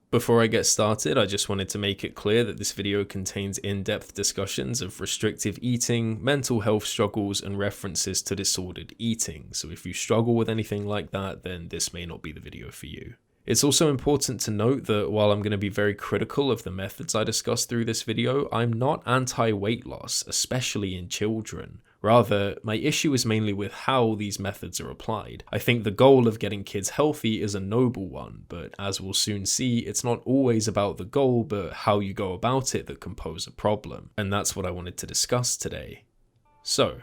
Before I get started, I just wanted to make it clear that this video contains in-depth discussions of restrictive eating, mental health struggles, and references to disordered eating, so if you struggle with anything like that, then this may not be the video for you. It's also important to note that while I'm going to be very critical of the methods I discuss through this video, I'm not anti-weight loss, especially in children. Rather, my issue is mainly with how these methods are applied. I think the goal of getting kids healthy is a noble one, but as we'll soon see, it's not always about the goal, but how you go about it that can pose a problem. And that's what I wanted to discuss today. So,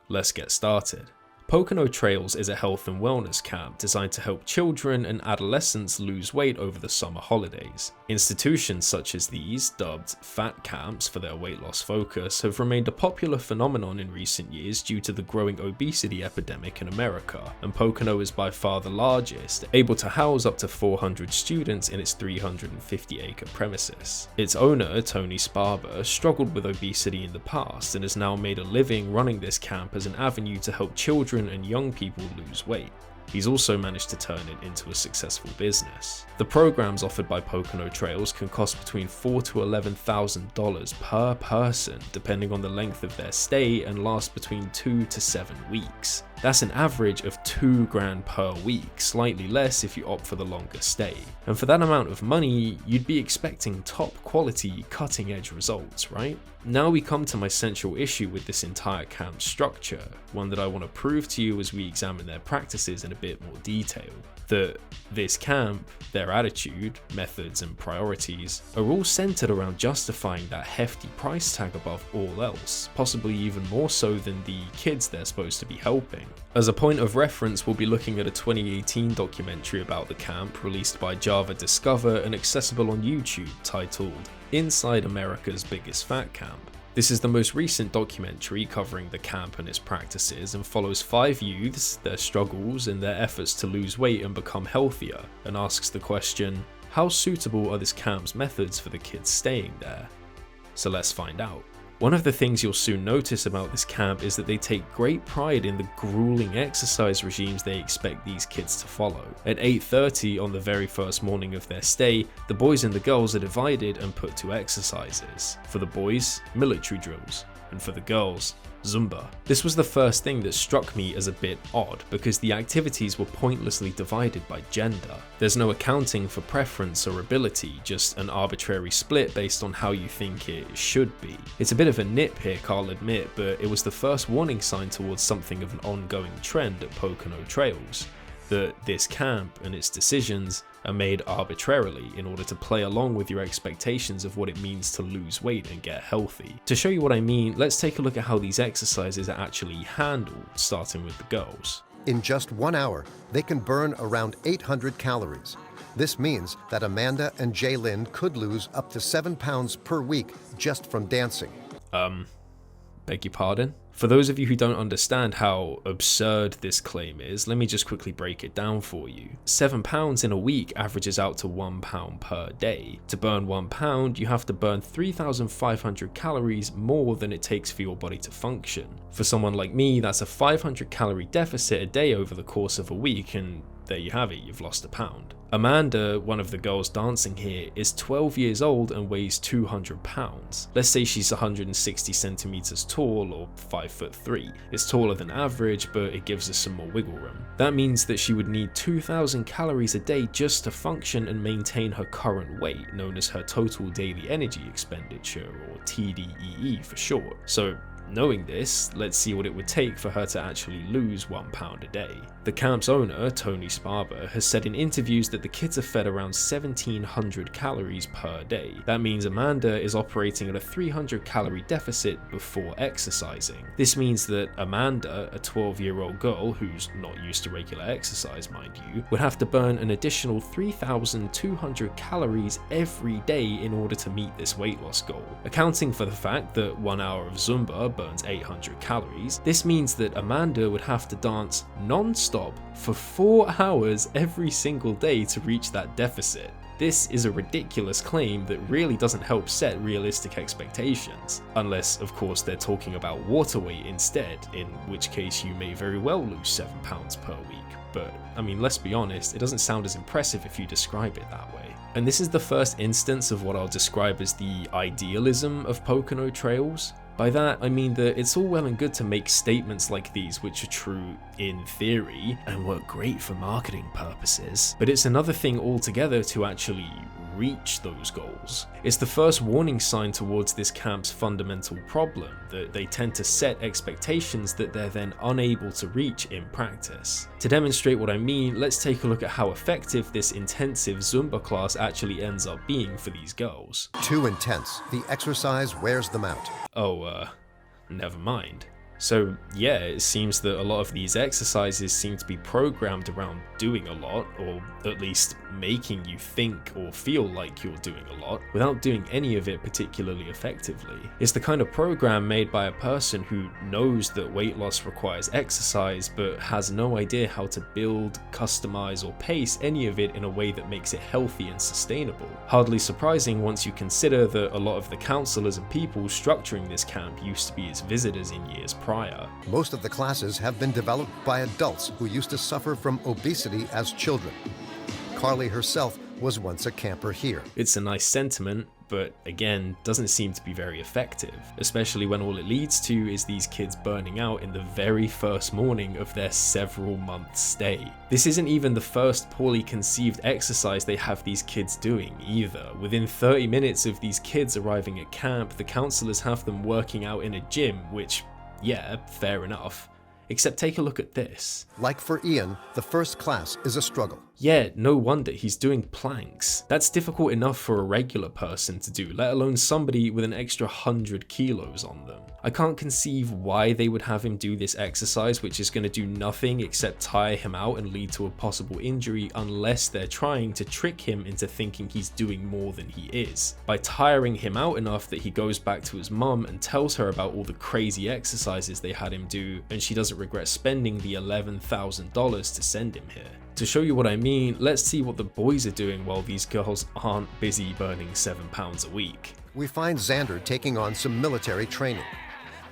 let's get started. Pocono Trails is a health and wellness camp designed to help children and adolescents lose weight over the summer holidays. Institutions such as these, dubbed fat camps for their weight loss focus, have remained a popular phenomenon in recent years due to the growing obesity epidemic in America, and Pocono is by far the largest, able to house up to 400 students in its 350-acre premises. Its owner, Tony Sparber, struggled with obesity in the past and has now made a living running this camp as an avenue to help children and young people lose weight. He's also managed to turn it into a successful business. The programs offered by Pocono Trails can cost between $4,000 to $11,000 per person, depending on the length of their stay, and last between 2 to 7 weeks. That's an average of $2,000 per week, slightly less if you opt for the longer stay. And for that amount of money, you'd be expecting top quality, cutting edge results, right? Now we come to my central issue with this entire camp structure, one that I want to prove to you as we examine their practices in a bit more detail. That this camp, their attitude, methods, and priorities are all centered around justifying that hefty price tag above all else, possibly even more so than the kids they're supposed to be helping. As a point of reference, we'll be looking at a 2018 documentary about the camp released by Java Discover and accessible on YouTube, titled Inside America's Biggest Fat Camp. This is the most recent documentary covering the camp and its practices, and follows 5 youths, their struggles, and their efforts to lose weight and become healthier, and asks the question, how suitable are this camp's methods for the kids staying there? So let's find out. One of the things you'll soon notice about this camp is that they take great pride in the grueling exercise regimes they expect these kids to follow. At 8:30 on the very first morning of their stay, the boys and the girls are divided and put to exercises. For the boys, military drills, and for the girls, Zumba. This was the first thing that struck me as a bit odd, because the activities were pointlessly divided by gender. There's no accounting for preference or ability, just an arbitrary split based on how you think it should be. It's a bit of a nitpick, I'll admit, but it was the first warning sign towards something of an ongoing trend at Pocono Trails. That this camp and its decisions are made arbitrarily in order to play along with your expectations of what it means to lose weight and get healthy. To show you what I mean, let's take a look at how these exercises are actually handled, starting with the girls. In just 1 hour, they can burn around 800 calories. This means that Amanda and Jaylyn could lose up to 7 pounds per week just from dancing. Beg your pardon? For those of you who don't understand how absurd this claim is, let me just quickly break it down for you. 7 pounds in a week averages out to 1 pound per day. To burn 1 pound, you have to burn 3,500 calories more than it takes for your body to function. For someone like me, that's a 500 calorie deficit a day over the course of a week, and there you have it, you've lost a pound. Amanda, one of the girls dancing here, is 12 years old and weighs 200 pounds. Let's say she's 160 centimeters tall, or 5'3". It's taller than average, but it gives us some more wiggle room. That means that she would need 2,000 calories a day just to function and maintain her current weight, known as her total daily energy expenditure, or TDEE for short. So, knowing this, let's see what it would take for her to actually lose 1 pound a day. The camp's owner, Tony Sparber, has said in interviews that the kids are fed around 1,700 calories per day. That means Amanda is operating at a 300 calorie deficit before exercising. This means that Amanda, a 12-year-old girl who's not used to regular exercise, mind you, would have to burn an additional 3,200 calories every day in order to meet this weight loss goal. Accounting for the fact that 1 hour of Zumba burns 800 calories, this means that Amanda would have to dance non-stop for 4 hours every single day to reach that deficit. This is a ridiculous claim that really doesn't help set realistic expectations, unless of course they're talking about water weight instead, in which case you may very well lose 7 pounds per week. But I mean, let's be honest, it doesn't sound as impressive if you describe it that way. And this is the first instance of what I'll describe as the idealism of Pocono Trails. By that, I mean that it's all well and good to make statements like these, which are true in theory and work great for marketing purposes, but it's another thing altogether to actually reach those goals. It's the first warning sign towards this camp's fundamental problem, that they tend to set expectations that they're then unable to reach in practice. To demonstrate what I mean, let's take a look at how effective this intensive Zumba class actually ends up being for these girls. Too intense. The exercise wears them out. Oh, never mind. So yeah, it seems that a lot of these exercises seem to be programmed around doing a lot, or at least making you think or feel like you're doing a lot, without doing any of it particularly effectively. It's the kind of program made by a person who knows that weight loss requires exercise, but has no idea how to build, customize, or pace any of it in a way that makes it healthy and sustainable. Hardly surprising once you consider that a lot of the counselors and people structuring this camp used to be its visitors in years prior. Most of the classes have been developed by adults who used to suffer from obesity as children. Carly herself was once a camper here. It's a nice sentiment, but again, doesn't seem to be very effective, especially when all it leads to is these kids burning out in the very first morning of their several month stay. This isn't even the first poorly conceived exercise they have these kids doing either. Within 30 minutes of these kids arriving at camp, the counselors have them working out in a gym, which, yeah, fair enough. Except take a look at this. Like for Ian, the first class is a struggle. Yeah, no wonder he's doing planks. That's difficult enough for a regular person to do, let alone somebody with an extra 100 kilos on them. I can't conceive why they would have him do this exercise, which is going to do nothing except tire him out and lead to a possible injury, unless they're trying to trick him into thinking he's doing more than he is, by tiring him out enough that he goes back to his mum and tells her about all the crazy exercises they had him do, and she doesn't regret spending the $11,000 to send him here. To show you what I mean, let's see what the boys are doing while these girls aren't busy burning 7 pounds a week. We find Xander taking on some military training.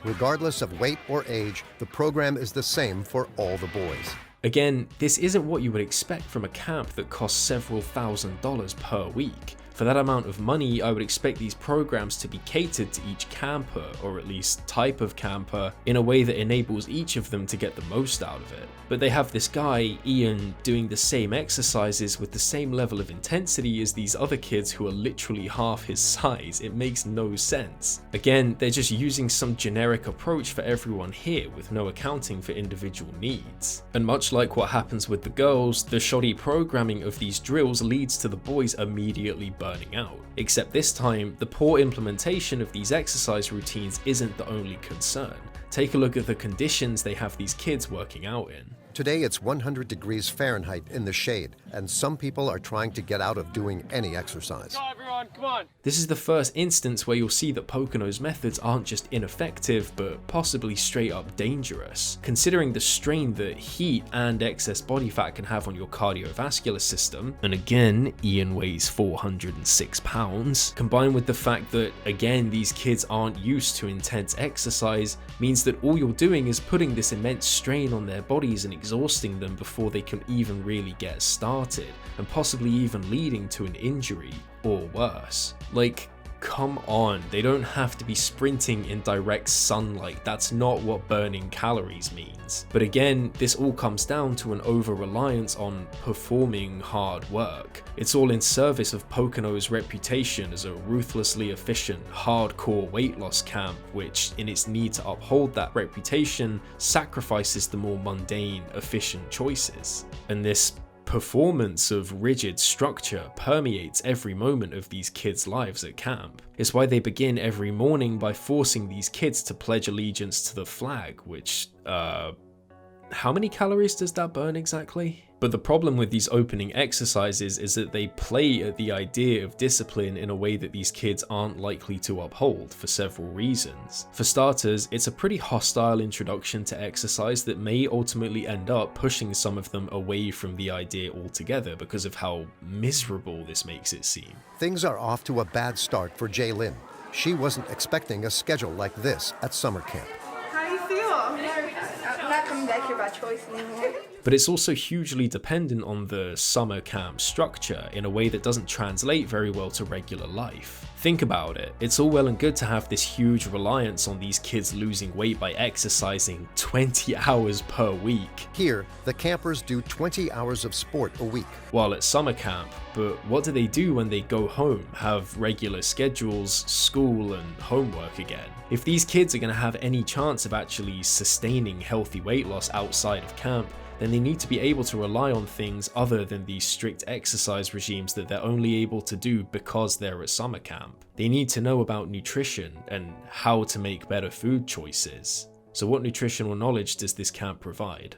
Regardless of weight or age, the program is the same for all the boys. Again, this isn't what you would expect from a camp that costs several $1,000s per week. For that amount of money, I would expect these programs to be catered to each camper, or at least type of camper, in a way that enables each of them to get the most out of it. But they have this guy, Ian, doing the same exercises with the same level of intensity as these other kids who are literally half his size. It makes no sense. Again, they're just using some generic approach for everyone here with no accounting for individual needs. And much like what happens with the girls, the shoddy programming of these drills leads to the boys immediately burning out. Except this time, the poor implementation of these exercise routines isn't the only concern. Take a look at the conditions they have these kids working out in. Today it's 100 degrees Fahrenheit in the shade, and some people are trying to get out of doing any exercise. Go everyone, come on! This is the first instance where you'll see that Pocono's methods aren't just ineffective, but possibly straight up dangerous. Considering the strain that heat and excess body fat can have on your cardiovascular system, and again, Ian weighs 406 pounds, combined with the fact that, again, these kids aren't used to intense exercise, means that all you're doing is putting this immense strain on their bodies and exhausting them before they can even really get started, and possibly even leading to an injury, or worse. Like, come on, they don't have to be sprinting in direct sunlight, that's not what burning calories means. But again, this all comes down to an over-reliance on performing hard work. It's all in service of Pocono's reputation as a ruthlessly efficient, hardcore weight loss camp, which, in its need to uphold that reputation, sacrifices the more mundane, efficient choices. And this performance of rigid structure permeates every moment of these kids' lives at camp. It's why they begin every morning by forcing these kids to pledge allegiance to the flag, which, how many calories does that burn exactly? But the problem with these opening exercises is that they play at the idea of discipline in a way that these kids aren't likely to uphold for several reasons. For starters, it's a pretty hostile introduction to exercise that may ultimately end up pushing some of them away from the idea altogether because of how miserable this makes it seem. Things are off to a bad start for Jaylyn. She wasn't expecting a schedule like this at summer camp. How do you feel? I'm not coming back here by choice anymore. But it's also hugely dependent on the summer camp structure in a way that doesn't translate very well to regular life. Think about it, it's all well and good to have this huge reliance on these kids losing weight by exercising 20 hours per week. Here, the campers do 20 hours of sport a week. While at summer camp, but what do they do when they go home, have regular schedules, school and homework again? If these kids are going to have any chance of actually sustaining healthy weight loss outside of camp, then they need to be able to rely on things other than these strict exercise regimes that they're only able to do because they're at summer camp. They need to know about nutrition and how to make better food choices. So what nutritional knowledge does this camp provide?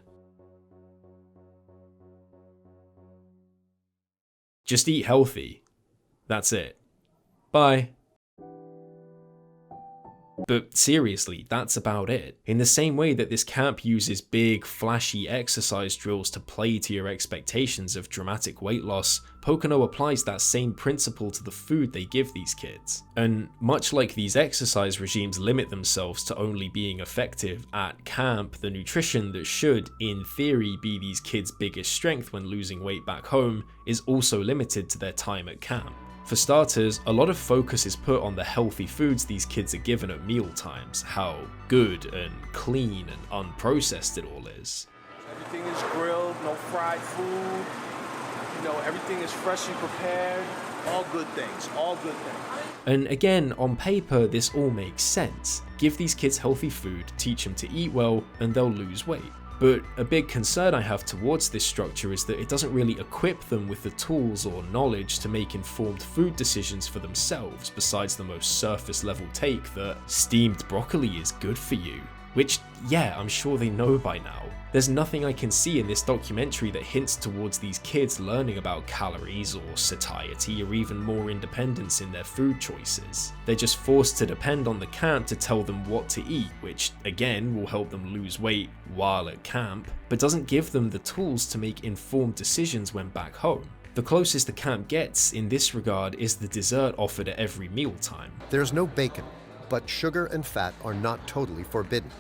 Just eat healthy. That's it. Bye. But seriously, that's about it. In the same way that this camp uses big, flashy exercise drills to play to your expectations of dramatic weight loss, Pocono applies that same principle to the food they give these kids. And much like these exercise regimes limit themselves to only being effective at camp, the nutrition that should, in theory, be these kids' biggest strength when losing weight back home is also limited to their time at camp. For starters, a lot of focus is put on the healthy foods these kids are given at meal times, how good and clean and unprocessed it all is. Everything is grilled, no fried food, everything is freshly prepared. All good things, all good things. And again, on paper, this all makes sense. Give these kids healthy food, teach them to eat well, and they'll lose weight. But a big concern I have towards this structure is that it doesn't really equip them with the tools or knowledge to make informed food decisions for themselves, besides the most surface level take that steamed broccoli is good for you. Which, yeah, I'm sure they know by now. There's nothing I can see in this documentary that hints towards these kids learning about calories or satiety or even more independence in their food choices. They're just forced to depend on the camp to tell them what to eat, which again will help them lose weight while at camp, but doesn't give them the tools to make informed decisions when back home. The closest the camp gets in this regard is the dessert offered at every mealtime. There's no bacon, but sugar and fat are not totally forbidden.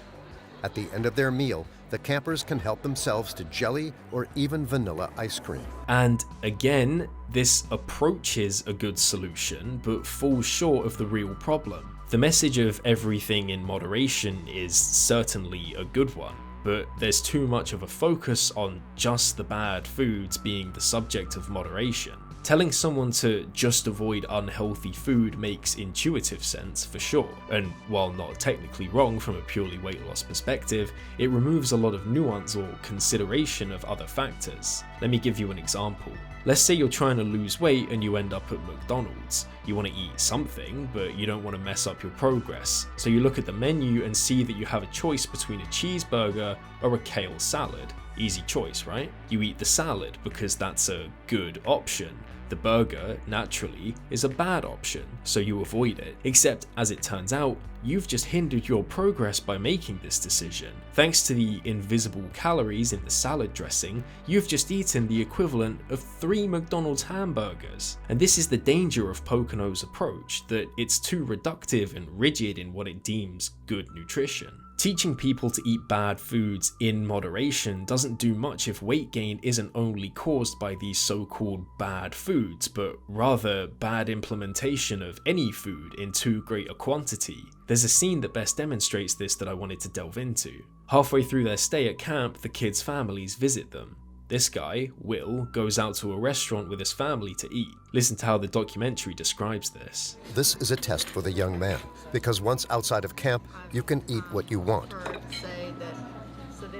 At the end of their meal, the campers can help themselves to jelly or even vanilla ice cream. And again, this approaches a good solution, but falls short of the real problem. The message of everything in moderation is certainly a good one, but there's too much of a focus on just the bad foods being the subject of moderation. Telling someone to just avoid unhealthy food makes intuitive sense for sure, and while not technically wrong from a purely weight loss perspective, it removes a lot of nuance or consideration of other factors. Let me give you an example. Let's say you're trying to lose weight and you end up at McDonald's. You want to eat something, but you don't want to mess up your progress. So you look at the menu and see that you have a choice between a cheeseburger or a kale salad. Easy choice, right? You eat the salad because that's a good option. The burger, naturally, is a bad option, so you avoid it. Except, as it turns out, you've just hindered your progress by making this decision. Thanks to the invisible calories in the salad dressing, you've just eaten the equivalent of 3 McDonald's hamburgers. And this is the danger of Pocono's approach, that it's too reductive and rigid in what it deems good nutrition. Teaching people to eat bad foods in moderation doesn't do much if weight gain isn't only caused by these so-called bad foods, but rather bad implementation of any food in too great a quantity. There's a scene that best demonstrates this that I wanted to delve into. Halfway through their stay at camp, the kids' families visit them. This guy, Will, goes out to a restaurant with his family to eat. Listen to how the documentary describes this. This is a test for the young man, because once outside of camp, you can eat what you want.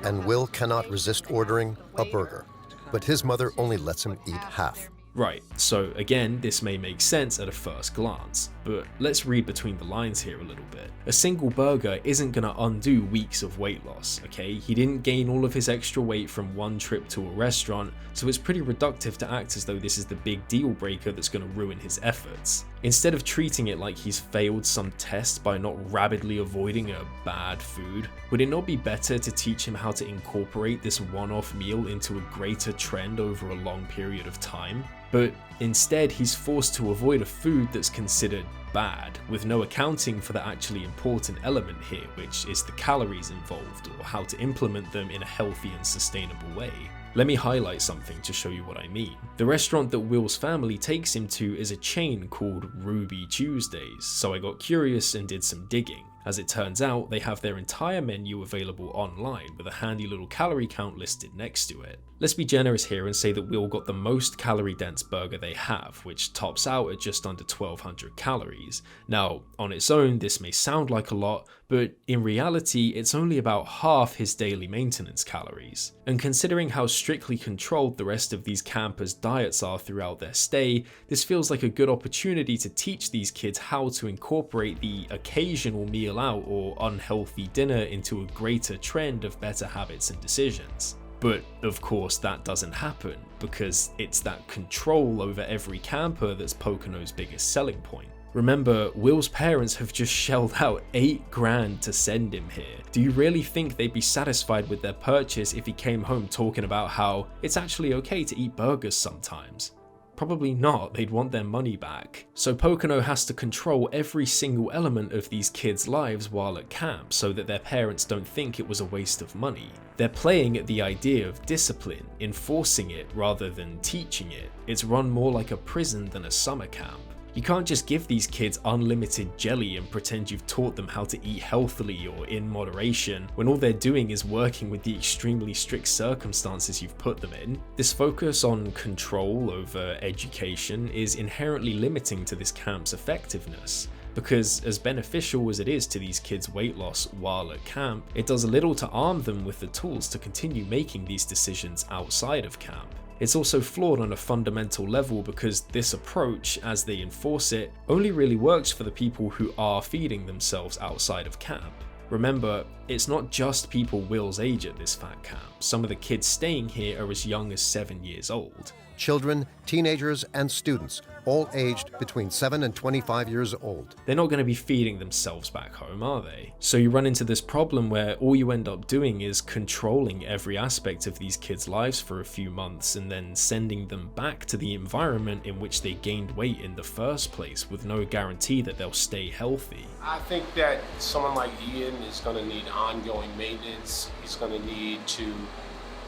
And Will cannot resist ordering a burger, but his mother only lets him eat half. Right, so again, this may make sense at a first glance, but let's read between the lines here a little bit. A single burger isn't gonna undo weeks of weight loss, okay? He didn't gain all of his extra weight from one trip to a restaurant, so it's pretty reductive to act as though this is the big deal breaker that's gonna ruin his efforts. Instead of treating it like he's failed some test by not rapidly avoiding a bad food, would it not be better to teach him how to incorporate this one-off meal into a greater trend over a long period of time? But instead, he's forced to avoid a food that's considered bad, with no accounting for the actually important element here, which is the calories involved or how to implement them in a healthy and sustainable way. Let me highlight something to show you what I mean. The restaurant that Will's family takes him to is a chain called Ruby Tuesdays, so I got curious and did some digging. As it turns out, they have their entire menu available online with a handy little calorie count listed next to it. Let's be generous here and say that Will got the most calorie dense burger they have, which tops out at just under 1200 calories. Now, on its own, this may sound like a lot, but in reality, it's only about half his daily maintenance calories. And considering how strictly controlled the rest of these campers' diets are throughout their stay, this feels like a good opportunity to teach these kids how to incorporate the occasional meal out or unhealthy dinner into a greater trend of better habits and decisions. But of course that doesn't happen, because it's that control over every camper that's Pocono's biggest selling point. Remember, Will's parents have just shelled out $8,000 to send him here. Do you really think they'd be satisfied with their purchase if he came home talking about how it's actually okay to eat burgers sometimes? Probably not, they'd want their money back. So Pocono has to control every single element of these kids' lives while at camp so that their parents don't think it was a waste of money. They're playing at the idea of discipline, enforcing it rather than teaching it. It's run more like a prison than a summer camp. You can't just give these kids unlimited jelly and pretend you've taught them how to eat healthily or in moderation, when all they're doing is working with the extremely strict circumstances you've put them in. This focus on control over education is inherently limiting to this camp's effectiveness, because as beneficial as it is to these kids' weight loss while at camp, it does little to arm them with the tools to continue making these decisions outside of camp. It's also flawed on a fundamental level because this approach, as they enforce it, only really works for the people who are feeding themselves outside of camp. Remember, it's not just people Will's age at this fat camp. Some of the kids staying here are as young as 7 years old. Children, teenagers, and students, all aged between 7 and 25 years old. They're not going to be feeding themselves back home, are they? So you run into this problem where all you end up doing is controlling every aspect of these kids' lives for a few months and then sending them back to the environment in which they gained weight in the first place with no guarantee that they'll stay healthy. I think that someone like Ian is going to need ongoing maintenance. He's going to need to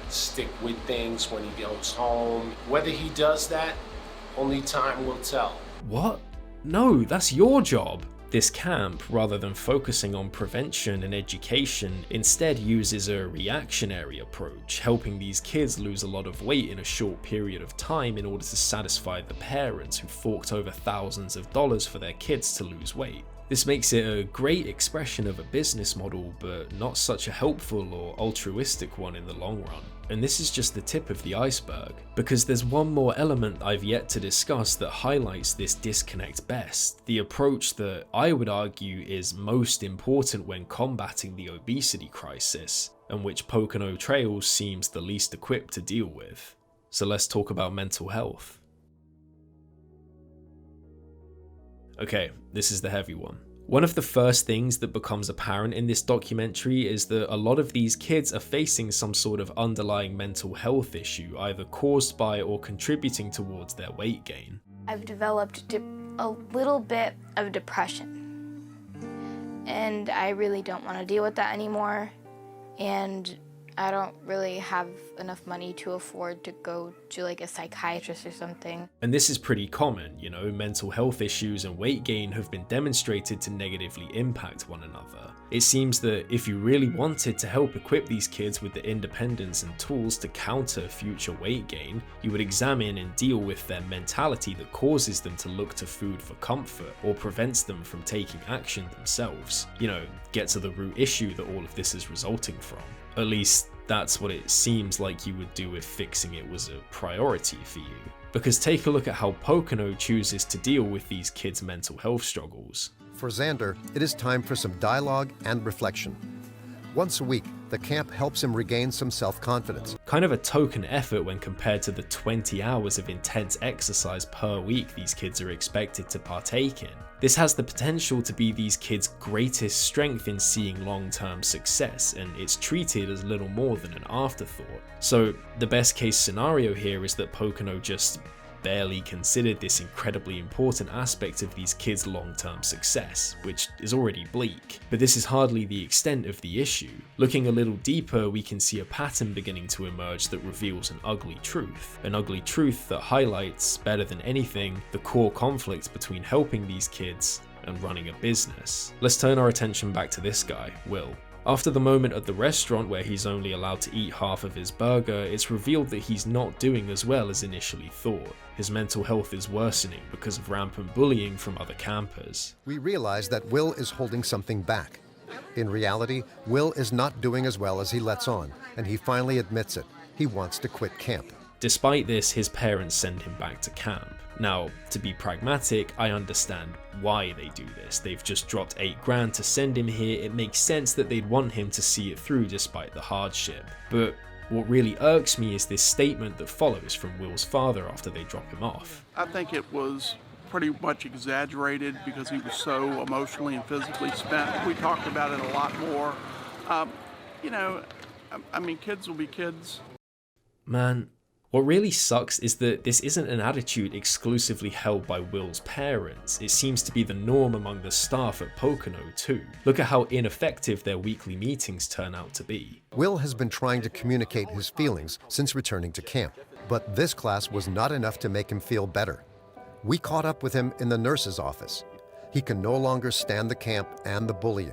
stick with things when he goes home. Whether he does that, only time will tell. What? No, that's your job. This camp, rather than focusing on prevention and education, instead uses a reactionary approach, helping these kids lose a lot of weight in a short period of time in order to satisfy the parents who forked over thousands of dollars for their kids to lose weight. This makes it a great expression of a business model, but not such a helpful or altruistic one in the long run. And this is just the tip of the iceberg, because there's one more element I've yet to discuss that highlights this disconnect best, the approach that I would argue is most important when combating the obesity crisis, and which Pocono Trails seems the least equipped to deal with. So let's talk about mental health. Okay, this is the heavy one. One of the first things that becomes apparent in this documentary is that a lot of these kids are facing some sort of underlying mental health issue, either caused by or contributing towards their weight gain. I've developed a little bit of depression, and I really don't want to deal with that anymore, and I don't really have enough money to afford to go to like a psychiatrist or something. And this is pretty common, you know, mental health issues and weight gain have been demonstrated to negatively impact one another. It seems that if you really wanted to help equip these kids with the independence and tools to counter future weight gain, you would examine and deal with their mentality that causes them to look to food for comfort or prevents them from taking action themselves. You know, get to the root issue that all of this is resulting from. At least that's what it seems like you would do if fixing it was a priority for you. Because take a look at how Pocono chooses to deal with these kids' mental health struggles. For Xander, it is time for some dialogue and reflection. Once a week, the camp helps him regain some self-confidence. Kind of a token effort when compared to the 20 hours of intense exercise per week these kids are expected to partake in. This has the potential to be these kids' greatest strength in seeing long-term success, and it's treated as little more than an afterthought. So the best case scenario here is that Pocono just barely considered this incredibly important aspect of these kids' long-term success, which is already bleak. But this is hardly the extent of the issue. Looking a little deeper, we can see a pattern beginning to emerge that reveals an ugly truth that highlights, better than anything, the core conflict between helping these kids and running a business. Let's turn our attention back to this guy, Will. After the moment at the restaurant where he's only allowed to eat half of his burger, it's revealed that he's not doing as well as initially thought. His mental health is worsening because of rampant bullying from other campers. We realize that Will is holding something back. In reality, Will is not doing as well as he lets on, and he finally admits it. He wants to quit camp. Despite this, his parents send him back to camp. Now, to be pragmatic, I understand why they do this. They've just dropped $8 grand to send him here. It makes sense that they'd want him to see it through despite the hardship. But what really irks me is this statement that follows from Will's father after they drop him off. I think it was pretty much exaggerated because he was so emotionally and physically spent. We talked about it a lot more. I mean, kids will be kids. Man, what really sucks is that this isn't an attitude exclusively held by Will's parents. It seems to be the norm among the staff at Pocono too. Look at how ineffective their weekly meetings turn out to be. Will has been trying to communicate his feelings since returning to camp, but this class was not enough to make him feel better. We caught up with him in the nurse's office. He can no longer stand the camp and the bullying.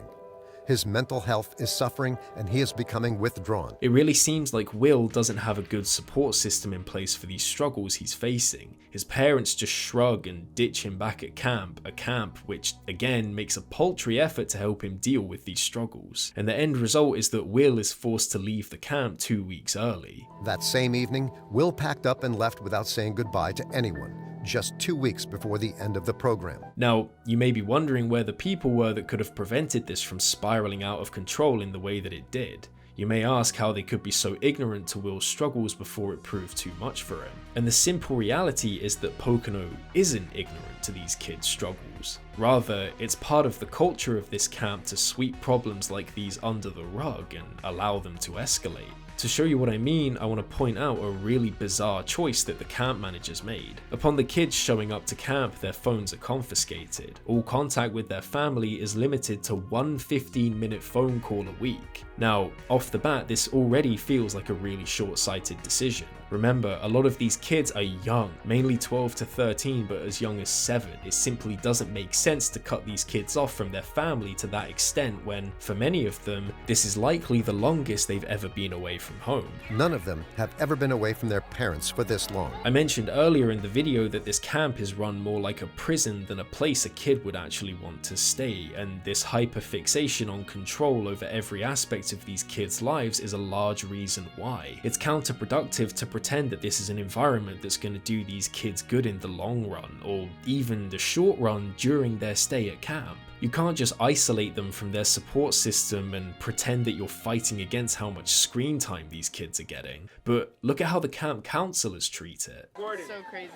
His mental health is suffering and he is becoming withdrawn. It really seems like Will doesn't have a good support system in place for these struggles he's facing. His parents just shrug and ditch him back at camp, a camp which again makes a paltry effort to help him deal with these struggles. And the end result is that Will is forced to leave the camp 2 weeks early. That same evening, Will packed up and left without saying goodbye to anyone, just 2 weeks before the end of the program. Now, you may be wondering where the people were that could have prevented this from spiraling out of control in the way that it did. You may ask how they could be so ignorant to Will's struggles before it proved too much for him. And the simple reality is that Pocono isn't ignorant to these kids' struggles. Rather, it's part of the culture of this camp to sweep problems like these under the rug and allow them to escalate. To show you what I mean, I want to point out a really bizarre choice that the camp managers made. Upon the kids showing up to camp, their phones are confiscated. All contact with their family is limited to one 15-minute phone call a week. Now, off the bat, this already feels like a really short-sighted decision. Remember, a lot of these kids are young, mainly 12 to 13, but as young as 7. It simply doesn't make sense to cut these kids off from their family to that extent when, for many of them, this is likely the longest they've ever been away from home. None of them have ever been away from their parents for this long. I mentioned earlier in the video that this camp is run more like a prison than a place a kid would actually want to stay, and this hyperfixation on control over every aspect of these kids' lives is a large reason why. It's counterproductive to pretend that this is an environment that's going to do these kids good in the long run, or even the short run during their stay at camp. You can't just isolate them from their support system and pretend that you're fighting against how much screen time these kids are getting. But look at how the camp counselors treat it. So crazy.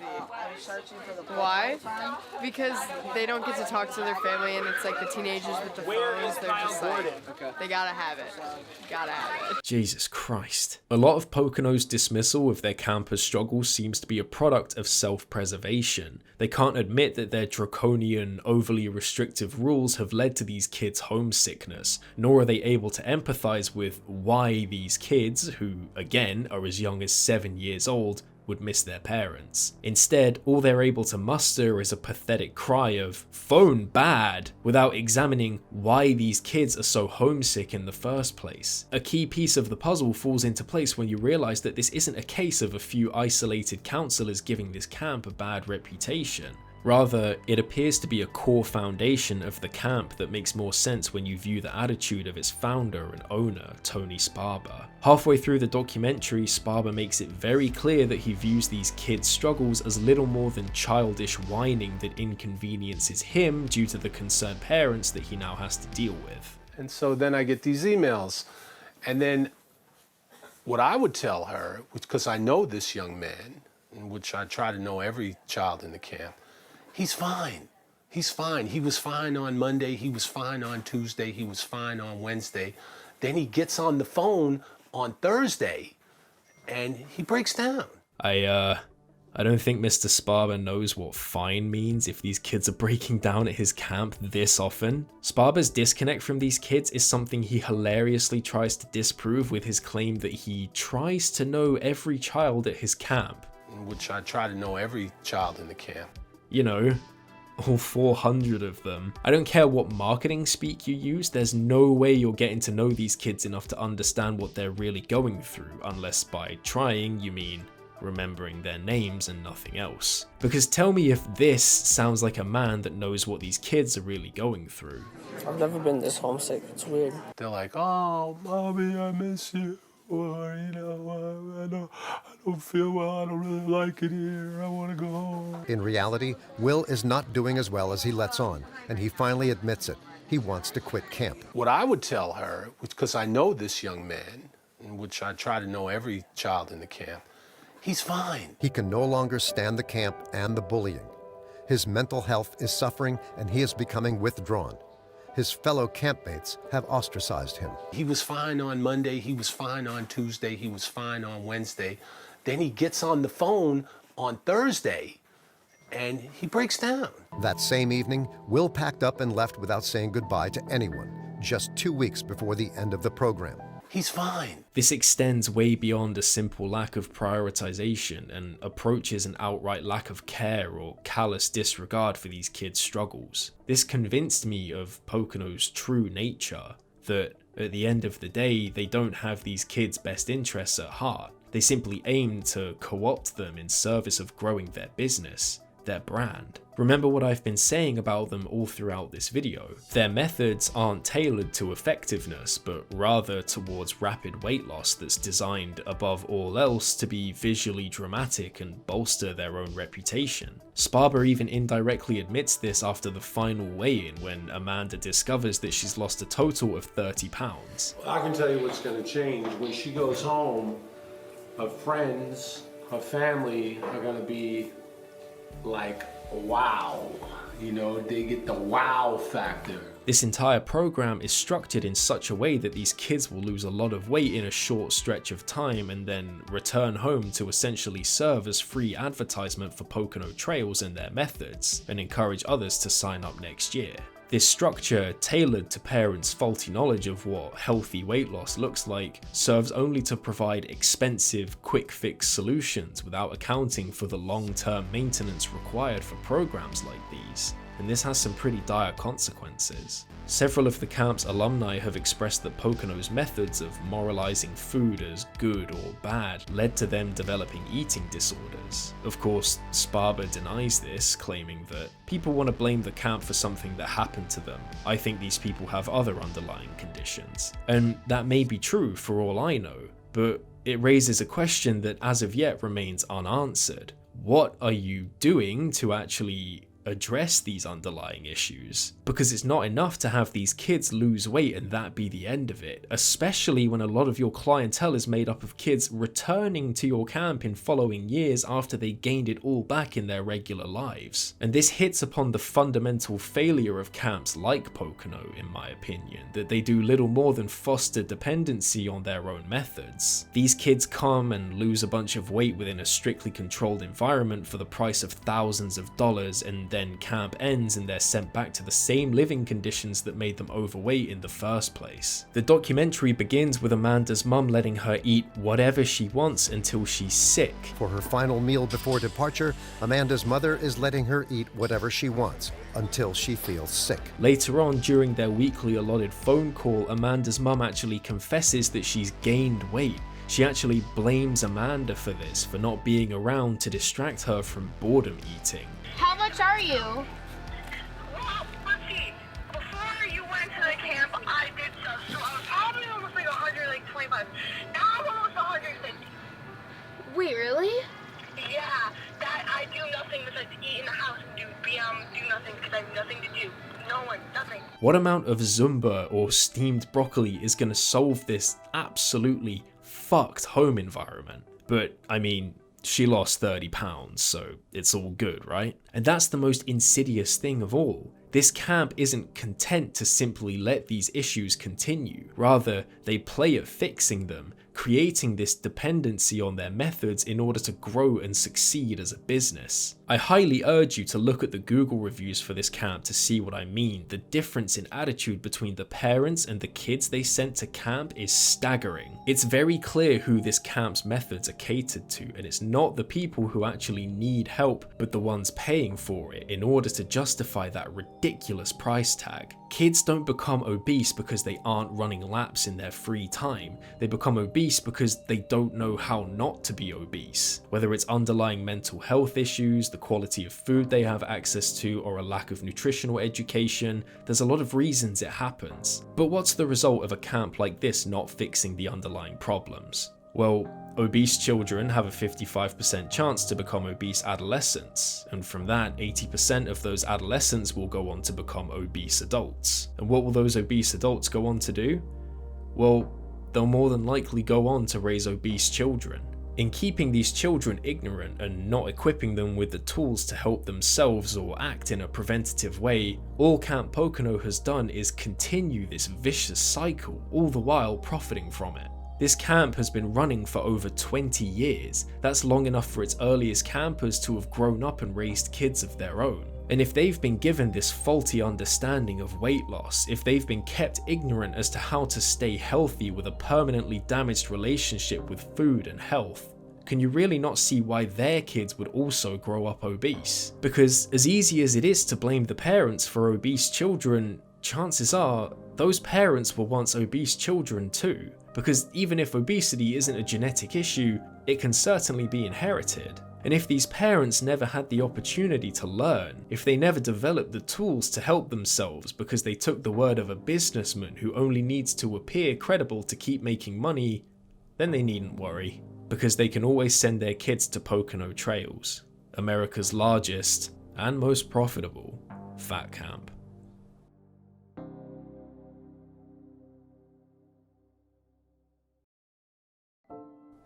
Why? Because they don't get to talk to their family, and it's like the teenagers with the phones, they're just like, they gotta have it. Gotta have it. Jesus Christ. A lot of Pocono's dismissal of their campers' struggles seems to be a product of self-preservation. They can't admit that their draconian, overly restrictive rules have led to these kids' homesickness, nor are they able to empathize with why these kids, who again are as young as 7 years old, would miss their parents. Instead, all they're able to muster is a pathetic cry of "phone bad," without examining why these kids are so homesick in the first place. A key piece of the puzzle falls into place when you realize that this isn't a case of a few isolated counselors giving this camp a bad reputation. Rather, it appears to be a core foundation of the camp that makes more sense when you view the attitude of its founder and owner, Tony Sparber. Halfway through the documentary, Sparber makes it very clear that he views these kids' struggles as little more than childish whining that inconveniences him due to the concerned parents that he now has to deal with. And so then I get these emails. And then what I would tell her, because I know this young man, in which I try to know every child in the camp, he's fine. He's fine. He was fine on Monday. He was fine on Tuesday. He was fine on Wednesday. Then he gets on the phone on Thursday and he breaks down. I don't think Mr. Sparber knows what fine means if these kids are breaking down at his camp this often. Sparber's disconnect from these kids is something he hilariously tries to disprove with his claim that he tries to know every child at his camp. In which I try to know every child in the camp. You know, all 400 of them. I don't care what marketing speak you use, there's no way you're getting to know these kids enough to understand what they're really going through, unless by trying you mean remembering their names and nothing else. Because tell me if this sounds like a man that knows what these kids are really going through. I've never been this homesick, it's weird. They're like, oh, mommy, I miss you. Or, you know, I don't feel well, I don't really like it here, I want to go home. In reality, Will is not doing as well as he lets on, and he finally admits it. He wants to quit camp. What I would tell her, because I know this young man, in which I try to know every child in the camp, he's fine. He can no longer stand the camp and the bullying. His mental health is suffering, and he is becoming withdrawn. His fellow campmates have ostracized him. He was fine on Monday, he was fine on Tuesday, he was fine on Wednesday. Then he gets on the phone on Thursday and he breaks down. That same evening, Will packed up and left without saying goodbye to anyone, just 2 weeks before the end of the program. He's fine. This extends way beyond a simple lack of prioritization and approaches an outright lack of care or callous disregard for these kids' struggles. This convinced me of Pocono's true nature, that at the end of the day, they don't have these kids' best interests at heart. They simply aim to co-opt them in service of growing their business, their brand. Remember what I've been saying about them all throughout this video. Their methods aren't tailored to effectiveness, but rather towards rapid weight loss that's designed above all else to be visually dramatic and bolster their own reputation. Sparber even indirectly admits this after the final weigh-in when Amanda discovers that she's lost a total of 30 pounds. I can tell you what's going to change. When she goes home, her friends, her family are going to be like, wow, you know, they get the wow factor. This entire program is structured in such a way that these kids will lose a lot of weight in a short stretch of time and then return home to essentially serve as free advertisement for Pocono Trails and their methods, and encourage others to sign up next year. This structure, tailored to parents' faulty knowledge of what healthy weight loss looks like, serves only to provide expensive, quick-fix solutions without accounting for the long-term maintenance required for programs like these, and this has some pretty dire consequences. Several of the camp's alumni have expressed that Pocono's methods of moralizing food as good or bad led to them developing eating disorders. Of course, Sparber denies this, claiming that people want to blame the camp for something that happened to them. I think these people have other underlying conditions. And that may be true for all I know, but it raises a question that as of yet remains unanswered. What are you doing to actually address these underlying issues? Because it's not enough to have these kids lose weight and that be the end of it, especially when a lot of your clientele is made up of kids returning to your camp in following years after they gained it all back in their regular lives. And this hits upon the fundamental failure of camps like Pocono, in my opinion, that they do little more than foster dependency on their own methods. These kids come and lose a bunch of weight within a strictly controlled environment for the price of thousands of dollars, and then camp ends and they're sent back to the same living conditions that made them overweight in the first place. The documentary begins with Amanda's mum letting her eat whatever she wants until she's sick. For her final meal before departure, Amanda's mother is letting her eat whatever she wants until she feels sick. Later on, during their weekly allotted phone call, Amanda's mum actually confesses that she's gained weight. She actually blames Amanda for this, for not being around to distract her from boredom eating. How much are you? Well, let's see. Before you went to the camp, I did stuff, so I was probably almost like 125. Now I'm almost 150. Wait, really? Yeah, that I do nothing besides eat in the house and do nothing because I have nothing to do. No one, nothing. What amount of Zumba or steamed broccoli is going to solve this absolutely fucked home environment? But I mean, she lost 30 pounds, so it's all good, right? And that's the most insidious thing of all. This camp isn't content to simply let these issues continue. Rather, they play at fixing them, creating this dependency on their methods in order to grow and succeed as a business. I highly urge you to look at the Google reviews for this camp to see what I mean. The difference in attitude between the parents and the kids they sent to camp is staggering. It's very clear who this camp's methods are catered to, and it's not the people who actually need help, but the ones paying for it in order to justify that ridiculous price tag. Kids don't become obese because they aren't running laps in their free time. They become obese because they don't know how not to be obese. Whether it's underlying mental health issues, the quality of food they have access to, or a lack of nutritional education, there's a lot of reasons it happens. But what's the result of a camp like this not fixing the underlying problems? Well, obese children have a 55% chance to become obese adolescents, and from that, 80% of those adolescents will go on to become obese adults. And what will those obese adults go on to do? Well, they'll more than likely go on to raise obese children. In keeping these children ignorant and not equipping them with the tools to help themselves or act in a preventative way, all Camp Pocono has done is continue this vicious cycle, all the while profiting from it. This camp has been running for over 20 years. That's long enough for its earliest campers to have grown up and raised kids of their own. And if they've been given this faulty understanding of weight loss, if they've been kept ignorant as to how to stay healthy with a permanently damaged relationship with food and health, can you really not see why their kids would also grow up obese? Because as easy as it is to blame the parents for obese children, chances are those parents were once obese children too. Because even if obesity isn't a genetic issue, it can certainly be inherited. And if these parents never had the opportunity to learn, if they never developed the tools to help themselves because they took the word of a businessman who only needs to appear credible to keep making money, then they needn't worry, because they can always send their kids to Pocono Trails, America's largest and most profitable fat camp.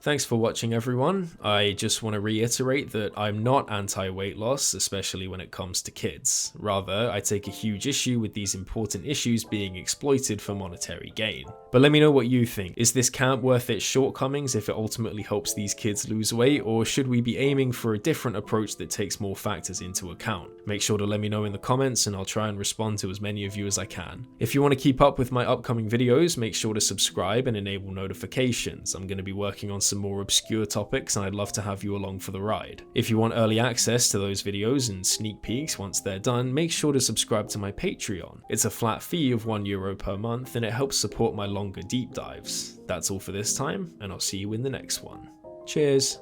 Thanks for watching, everyone. I just want to reiterate that I'm not anti-weight loss, especially when it comes to kids. Rather, I take a huge issue with these important issues being exploited for monetary gain. But let me know what you think. Is this camp worth its shortcomings if it ultimately helps these kids lose weight, or should we be aiming for a different approach that takes more factors into account? Make sure to let me know in the comments and I'll try and respond to as many of you as I can. If you want to keep up with my upcoming videos, make sure to subscribe and enable notifications. I'm going to be working on some more obscure topics and I'd love to have you along for the ride. If you want early access to those videos and sneak peeks once they're done, make sure to subscribe to my Patreon. It's a flat fee of €1 per month and it helps support my longer deep dives. That's all for this time, and I'll see you in the next one. Cheers!